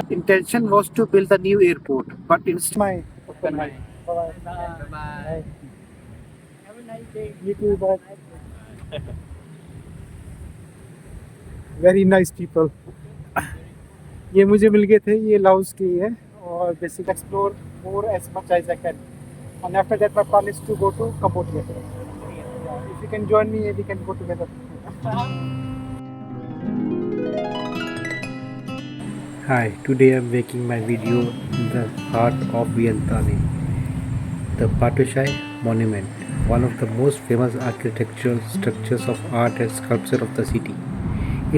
intention was to build a new airport, but instead my Bye. bye. Bye. Bye. Have a nice day. You too, bye. Very nice people. ये मुझे मिल गए थे, ये Laos के ही है और basic explore more as much as I can and after that my plan is to go to Cambodia. Yeah, if you can join me we can go together. Hi, today I'm making my video in the heart of Vientiane, the Patushai Monument, one of the most famous architectural structures of art and sculpture of the city.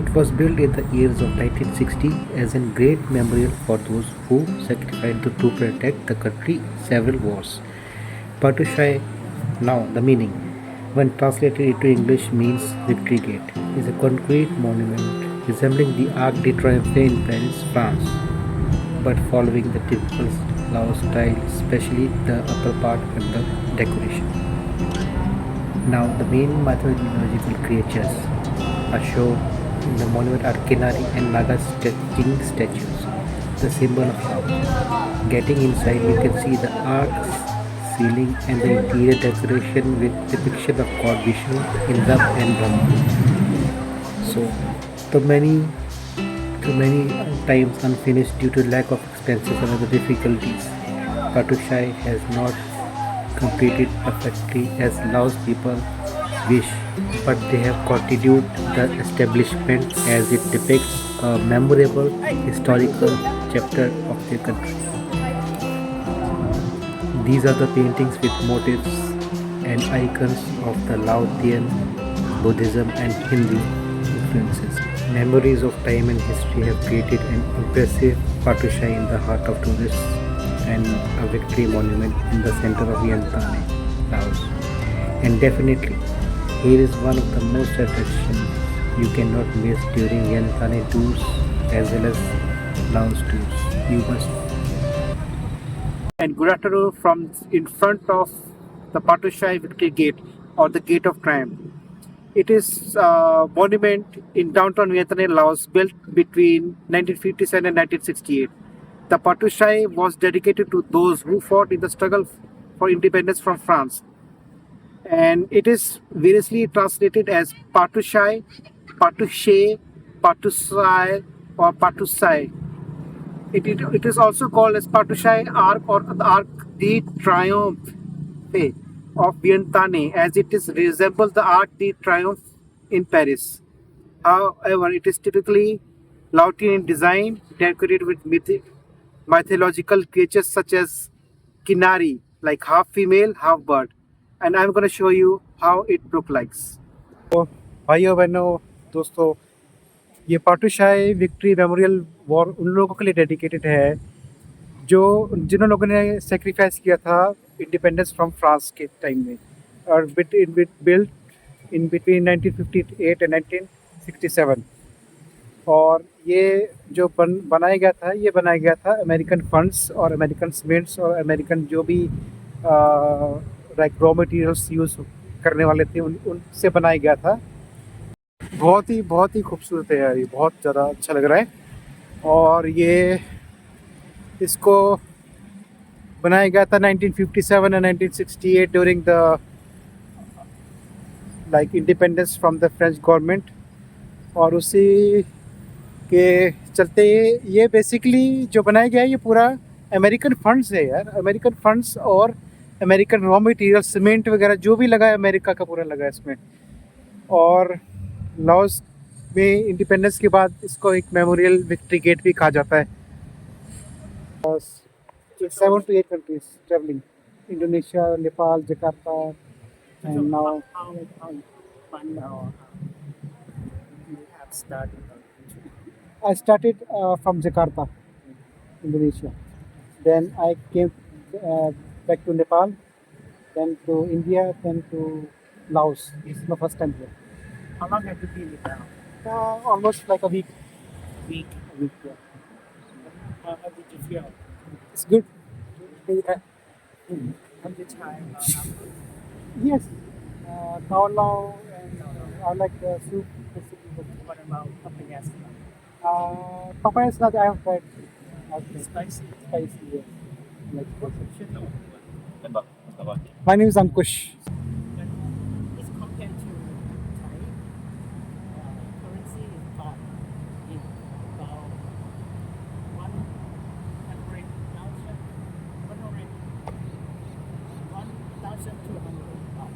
It was built in the years of 1960 as a great memorial for those who sacrificed to protect the country in several wars. Patushai, now the meaning, when translated into English means Victory Gate, is a concrete monument resembling the Arc de Triomphe in Paris, France, but following the typical Laos style, especially the upper part and the decoration. Now, the main mythological creatures are shown in the monument are Kinari and Naga king statues, the symbol of Laos. Getting inside, you can see the arcs, ceiling, and the interior decoration with depiction of God Vishnu, Indra, and Brahma. So, the many times unfinished due to lack of expenses and other difficulties. Patushai has not completed perfectly as Laos people wish, but they have continued the establishment as it depicts a memorable historical chapter of their country. These are the paintings with motifs and icons of the Laotian, Buddhism and Hindu influences. Memories of time and history have created an impressive Patushai in the heart of tourists and a victory monument in the center of Vientiane, Laos. And definitely, here is one of the most attractions you cannot miss during Vientiane tours as well as Laos tours. You must. And good afternoon from in front of the Patushai Victory Gate or the Gate of Triumph. It is a monument in downtown Vientiane, Laos, built between 1957 and 1968. The Patushai was dedicated to those who fought in the struggle for independence from France. And it is variously translated as Patushai, Patushe, Patusai, or Patusai. It is also called as Patushai Arc or the Arc de Triomphe of Vientiane, as it is resembles the Arc de Triomphe in Paris. However, it is typically Laotian in design, decorated with mythological creatures such as Kinari, like half female, half bird. And I'm going to show you how it looks like. तो भाइयों बहनों दोस्तों, ये पाटूशाही victory memorial war उन लोगों के लिए dedicated है जो जिन लोगों ने सेक्रीफाइस किया था इंडिपेंडेंस फ्रॉम फ्रांस के टाइम में, और बिल्ट इन बिटवीन 1958 एंड 1967. और ये जो बनाया गया था, ये बनाया गया था अमेरिकन फंड्स और अमेरिकन सीमेंट्स और अमेरिकन जो भी लाइक रॉ मटेरियल्स यूज़ करने वाले थे उनसे बनाया गया था. बहुत ही खूबसूरत है यार, ये बहुत ज़्यादा अच्छा लग रहा है. और ये इसको बनाया गया था 1957 and 1968 during the like independence from the French government. और उसी के चलते ये बेसिकली जो बनाया गया है ये पूरा अमेरिकन फंड्स है यार. अमेरिकन फंड्स और अमेरिकन रॉ मटेरियल सीमेंट वगैरह जो भी लगा है अमेरिका का पूरा लगा है इसमें. और लाओस में इंडिपेंडेंस के बाद इसको एक मेमोरियल विक्ट्री गेट भी कहा जाता है. 7 to 8 countries traveling: Indonesia, Nepal, Jakarta, and now I started from Jakarta, Indonesia. Then I came back to Nepal, then to India, then to Laos. This is my first time here. How long have you been with them? Almost like a week. Week. A week, yeah. How did you feel? It's good. Have you tried? Yes. Khao lao and I like the soup. What about papayas? Papaya salad I have tried. Okay. Spicy. Spicy, yes. Like Should know. my name is Ankush. But it's compared to Thai, currency is baht in about 100,000, 1,200 baht.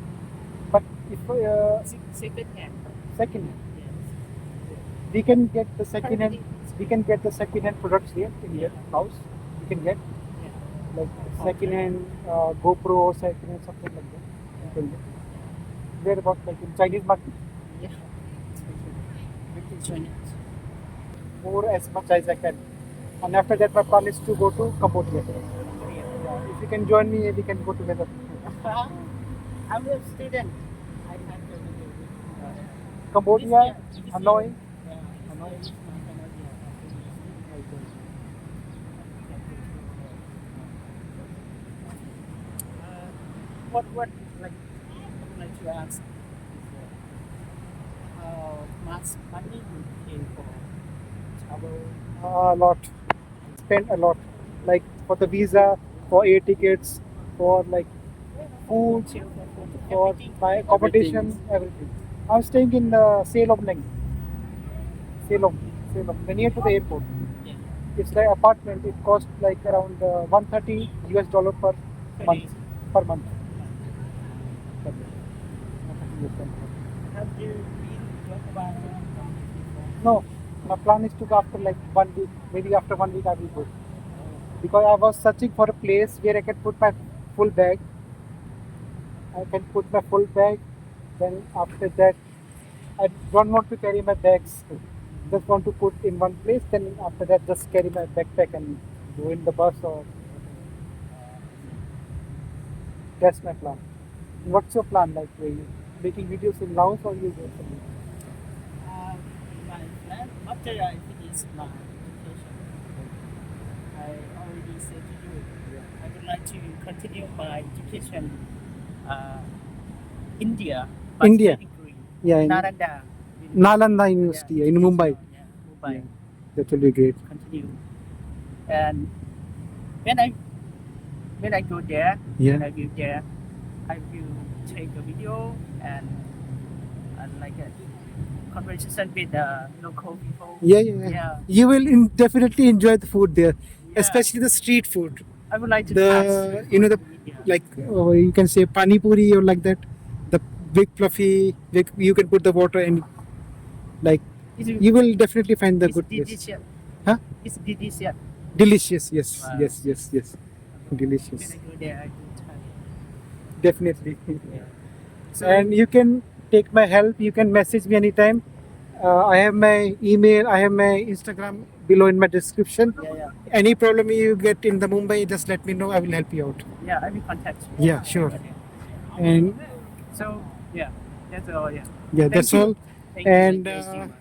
But if Second hand. second, Yes. we can get the second hand. Currently, We can get the second hand products here in your house. We can get yeah. like second hand GoPro or second hand something like that. You can get. Where about like in Chinese market Yeah. Within China. or as much as I can. And after that, my plan is to go to Cambodia. Korea. Yeah, if you can join me, we can go together. I'm a student. I have to do Cambodia, Hanoi. Hanoi. What like I would like to ask is how much money you pay for travel? A lot. Spend a lot. Like for the visa, for air tickets, for like food, Hotel, for for everything? my accommodation, everything. I'm staying in Salem Leng. Salem, near to the airport. Yeah. It's like apartment. It costs like around $130 per Per month. day. Per month. Have you been to Dubai before? No, my plan is to go after like 1 week. Maybe after 1 week I will go. Because I was searching for a place where I can put my full bag. I can put my full bag. Then after that, I don't want to carry my bags. Just want to put in one place. Then after that, just carry my backpack and go in the bus or. That's my plan. What's your plan? Like, were you making videos in Laos or you go somewhere? My plan after I finish my education, I already said to you, I would like to continue my education India. India? Degree. Yeah, in Naranda. Nalanda University in Mumbai. Yeah, Mumbai. Yeah. That will be great. Continue. And when I go there, Yeah. when I go there, I will take a video and like a conversation with local people. Yeah. You will definitely enjoy the food there, Yeah. especially the street food. I would like to The try you know the India. like you can say pani puri or like that. The big fluffy. You can put the water and like Is it, you will definitely find the it's good place. delicious. Huh? It's delicious. Delicious. Yes. Wow. Yes. Delicious. When I go there, I will try. Definitely. Yeah. So And you can take my help. You can message me anytime. I have my email. I have my Instagram below in my description. yeah. Any problem you get in the Mumbai, just let me know. I will help you out. Yeah, I will contact you. Yeah, sure. Okay. And So yeah, that's all. Yeah. yeah, Thank that's you. all. Thank And you. Thank you.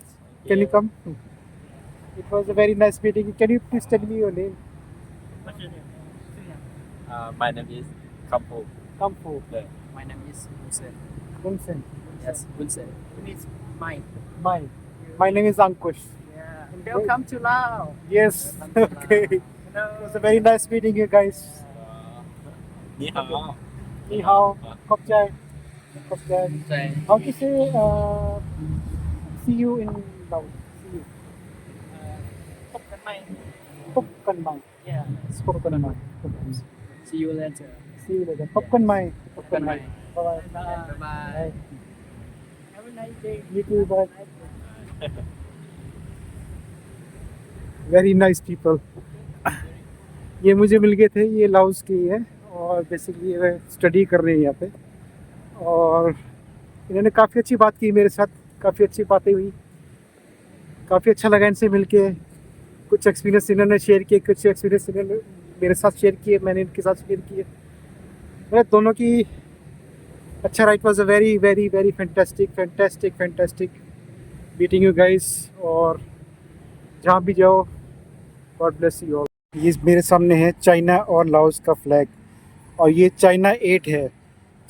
can you come? It was a very nice meeting you. Can you please tell me your name? What's your name? My name is Kampo. Kampo. My name is Vincent. Vincent. Yes, Vincent. It's mine. My name is Ankush. Yeah. And welcome to Laos. Yes. Welcome to Okay. It Hello. was a very nice meeting you guys. Ni hao. Ni hao. Khop chai. Khop chai. Say, How to say see you in Laos? See you. Khop Kan Mai. Khop kan mai. Yeah. Khop kan mai. See you later. See you later. Khop kan mai. Khop kan mai. Bye bye. Bye. Bye. Have a nice day. You too. Bye. Very nice people. ये मुझे मिल गए थे. ये Laos के ही है और basically ये स्टडी कर रहे हैं यहाँ पे और इन्होंने काफ़ी अच्छी बात की मेरे साथ. काफ़ी अच्छी बातें हुई. काफ़ी अच्छा लगा इनसे मिलके. कुछ एक्सपीरियंस इन्होंने शेयर किए. कुछ एक्सपीरियंस इन्होंने मेरे साथ शेयर किए. मैंने इनके साथ शेयर किए. मतलब दोनों की अच्छा right. Was a very very very fantastic meeting you guys. और जहाँ भी जाओ गॉड ब्लेस यू ऑल. ये मेरे सामने है चाइना और लाओस का फ्लैग और ये चाइना 8 है.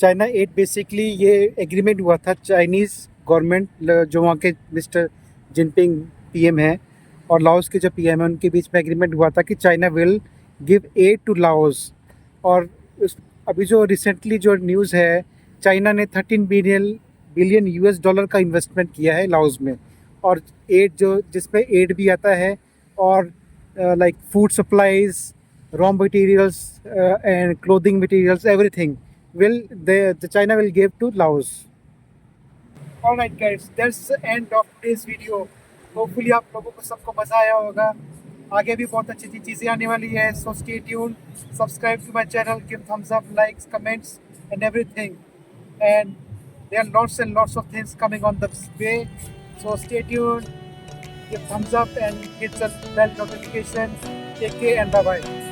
चाइना 8 बेसिकली ये एग्रीमेंट हुआ था चाइनीज़ गवर्नमेंट जो वहाँ के मिस्टर जिनपिंग पीएम है और लाओस के जो पीएम है उनके बीच में एग्रीमेंट हुआ था कि China will give aid to Laos. और अभी जो रिसेंटली जो न्यूज़ है, चाइना ने 13 बिलियन यूएस डॉलर का इन्वेस्टमेंट किया है लाओस में। और एड जो जिसमें एड भी आता है और like food supplies, raw materials and clothing materials, everything will the China will give to Laos. All right guys, that's the end of today's video. Hopefully आप लोगों को सबको मज़ा आया होगा। आगे भी बहुत अच्छी अच्छी चीज़ें आने वाली है, so stay tuned, subscribe to my channel, give thumbs up, likes, comments and everything. And there are lots and lots of things coming on the way, so stay tuned, give thumbs up and hit the bell notification. Take care and bye bye.